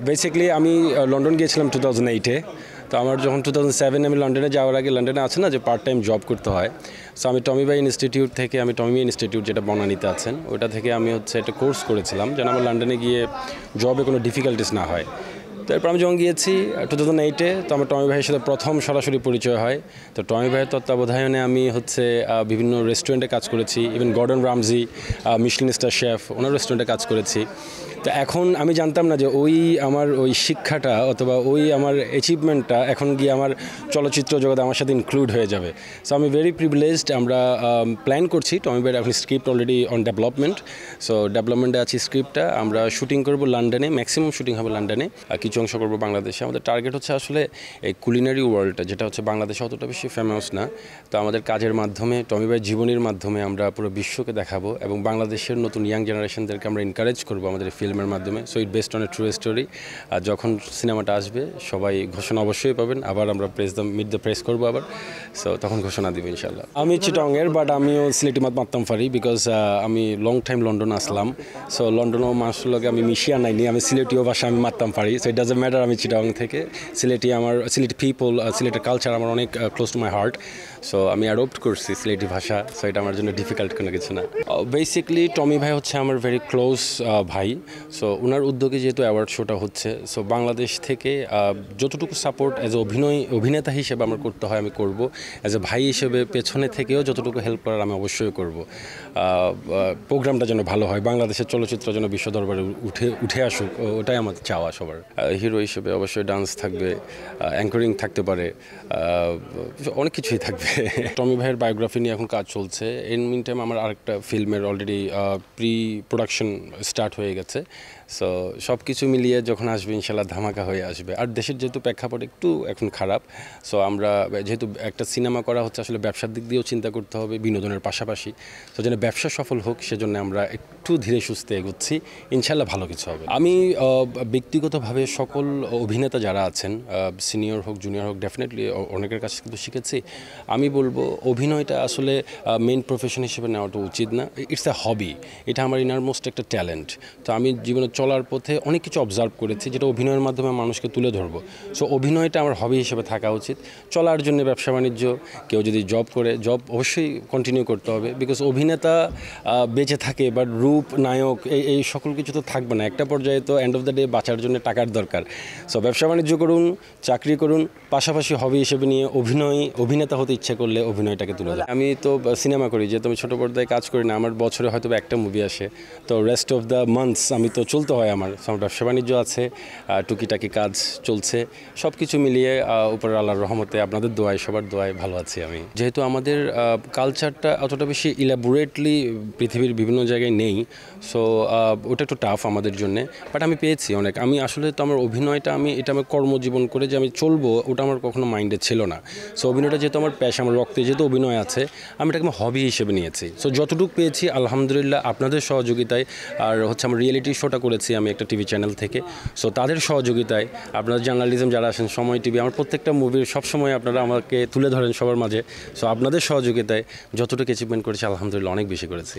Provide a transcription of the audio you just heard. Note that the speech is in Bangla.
বেসিক্যালি আমি লন্ডন গিয়েছিলাম 2008-এ। তো আমার যখন 2007 আমি লন্ডনে যাওয়ার আগে লন্ডনে আছে না যে পার্ট টাইম জব করতে হয়, সো আমি টমি ভাই ইনস্টিটিউট থেকে আমি টমি ইনস্টিটিউট যেটা বনানীতে আছেন ওটা থেকে আমি একটা কোর্স করেছিলাম যেন আমার লন্ডনে গিয়ে জবে কোনো ডিফিকাল্টিস না হয়। তারপর আমি যখন গিয়েছি 2008-এ, তো আমার টমি ভাইয়ের সাথে প্রথম সরাসরি পরিচয় হয়। তো টমি ভাইয়ের তত্ত্বাবধানে আমি বিভিন্ন রেস্টুরেন্টে কাজ করেছি, even Gordon Ramsay Michelin star chef ওনার রেস্টুরেন্টে কাজ করেছি। তো এখন আমি জানতাম না যে আমার ওই শিক্ষাটা অথবা আমার অ্যাচিভমেন্টটা এখন গিয়ে আমার চলচ্চিত্র জগতে আমার সাথে ইনক্লুড হয়ে যাবে। সো আমি ভেরি প্রিভিলেজড। আমরা প্ল্যান করছি, টমি ভাইয়ের এখন script already on development. So ডেভেলপমেন্টে আছি স্ক্রিপ্টটা, আমরা শুটিং করব লন্ডনে, ম্যাক্সিমাম শুটিং হবে লন্ডনে, কিছু অংশ করবো বাংলাদেশে। আমাদের টার্গেট হচ্ছে আসলে এই কুলিনারি ওয়ার্ল্ডটা, যেটা হচ্ছে বাংলাদেশে অতটা বেশি ফেমাস না। তো আমাদের কাজের মাধ্যমে, টমি ভাইয়ের জীবনীর মাধ্যমে আমরা পুরো বিশ্বকে দেখাবো এবং বাংলাদেশের নতুন ইয়াং জেনারেশনদেরকে আমরা এনকারেজ করবো আমাদের ফিল্মের মাধ্যমে। So it based on a true story. আর যখন সিনেমাটা আসবে সবাই ঘোষণা অবশ্যই পাবেন। আবার আমরা মিট দ্য প্রেস করবো আবার, সো তখন ঘোষণা দিব ইনশাল্লাহ। আমি চিটংয়ের, বাট আমিও সিলেটি মারতাম পারি বিকজ আমি লং টাইম লন্ডন আসলাম। সো লন্ডনও মানুষের লগে আমি মিশিয়া নাইনি, আমি সিলেটিও ভাষা আমি মারতাম পারি। সো ইট ডাজন্ট ম্যাটার আমি চিটাং থেকে। সিলেটি পিপল, সিলেটের কালচার আমার অনেক close to my heart. So আমি অ্যাডপ্ট করছি সিলেটি ভাষা, সো এটা আমার জন্য ডিফিকাল্ট কোনো কিছু না। বেসিক্যালি টমি ভাই হচ্ছে আমার ভেরি ক্লোজ ভাই। সো ওনার উদ্যোগে যেহেতু অ্যাওয়ার্ড শোটা হচ্ছে, সো বাংলাদেশ থেকে যতটুকু সাপোর্ট অ্যাজ এ অভিনেতা হিসেবে আমার করতে হয় আমি করব, অ্যাজ এ ভাই হিসেবে পেছনে থেকেও যতটুকু হেল্প করার আমি অবশ্যই করব। প্রোগ্রামটা যেন ভালো হয়, বাংলাদেশের চলচ্চিত্র যেন বিশ্ব দরবারে উঠে আসুক, ওটাই আমার চাওয়া সবার। হিরো হিসেবে অবশ্যই ডান্স থাকবে, অ্যাঙ্করিং থাকতে পারে, অনেক কিছুই থাকবে। টমি ভাইয়ের বায়োগ্রাফি নিয়ে এখন কাজ চলছে। এর মিন টাইম আমার আরেকটা ফিল্মের অলরেডি প্রি প্রোডাকশন স্টার্ট হয়ে গেছে। সো সব কিছু মিলিয়ে যখন আসবে ইনশাল্লাহ ধামাকা হয়ে আসবে। আর দেশের যেহেতু প্রেক্ষাপট একটু এখন খারাপ, সো আমরা যেহেতু একটা সিনেমা করা হচ্ছে আসলে ব্যবসার দিক দিয়েও চিন্তা করতে হবে বিনোদনের পাশাপাশি। তো যেন ব্যবসা সফল হোক সেজন্য আমরা একটু ধীরে সুস্থে এগোচ্ছি, ইনশাল্লাহ ভালো কিছু হবে। আমি ব্যক্তিগতভাবে সকল অভিনেতা যারা আছেন, সিনিয়র হোক জুনিয়র হোক, ডেফিনেটলি অনেকের কাছে কিন্তু শিখেছি। আমি বলবো অভিনয়টা আসলে মেইন প্রফেশন হিসেবে নেওয়াটা উচিত না। ইটস এ হবি, এটা আমার ইনারমোস্ট একটা ট্যালেন্ট। তো আমি জীবনে চলার পথে অনেক কিছু অবজার্ভ করেছি যেটা অভিনয়ের মাধ্যমে মানুষকে তুলে ধরবো। সো অভিনয়টা আমার হবি হিসেবে থাকা উচিত। চলার জন্য ব্যবসা বাণিজ্য, কেউ যদি জব করে, জব অবশ্যই কন্টিনিউ করতে হবে, বিকজ অভিনেতা বেঁচে থাকে, বাট রূপ নায়ক এই সকল কিছু তো থাকবে না। একটা পর্যায়ে তো এন্ড অফ দ্য ডে বাঁচার জন্য টাকার দরকার। সো ব্যবসা বাণিজ্য করুন, চাকরি করুন, পাশাপাশি হবি হিসেবে নিয়ে অভিনেতা হতে ইচ্ছে করলে অভিনয়টাকে তুলে দেয়। আমি তো সিনেমা করি, যেহেতু আমি ছোটো পর্দায় কাজ করি না, আমার বছরে হয়তো একটা মুভি আসে। তো রেস্ট অফ দ্য মান্থস আমি তো চলতে হয় আমার ব্যবসা বাণিজ্য আছে, টুকিটাকি কাজ চলছে। সব কিছু মিলিয়ে উপরের আল্লাহর রহমতে, আপনাদের দোয়ায়, সবার দোয়ায় ভালো আছি আমি। যেহেতু আমাদের কালচারটা অতটা বেশি ইলাবোরেটলি পৃথিবীর বিভিন্ন জায়গায় নেই, সো ওটা একটু টাফ আমাদের জন্যে, বাট আমি পেয়েছি অনেক। আমি আসলে তো আমার অভিনয়টা এটা আমার কর্মজীবন করে যে আমি চলবো, ওটা আমার কখনো মাইন্ডে ছিল না। সো অভিনয়টা যেহেতু আমার পেশা, আমার রক্তে যেহেতু অভিনয় আছে, আমি এটাকে আমার হবি হিসেবে নিয়েছি। সো যতটুকু পেয়েছি আলহামদুলিল্লাহ আপনাদের সহযোগিতায়, আর আমার রিয়েলিটি শোটা করেছি আমি একটা টিভি চ্যানেল থেকে। সো তাদের সহযোগিতায়, আপনারা জার্নালিজম যারা আছেন, সময় টিভি, আমার প্রত্যেকটা মুভির সবসময় আপনারা আমাকে তুলে ধরেন সবার মাঝে। সো আপনাদের সহযোগিতায় যতটুকু অ্যাচিভমেন্ট করেছি আলহামদুলিল্লাহ অনেক বেশি করেছি।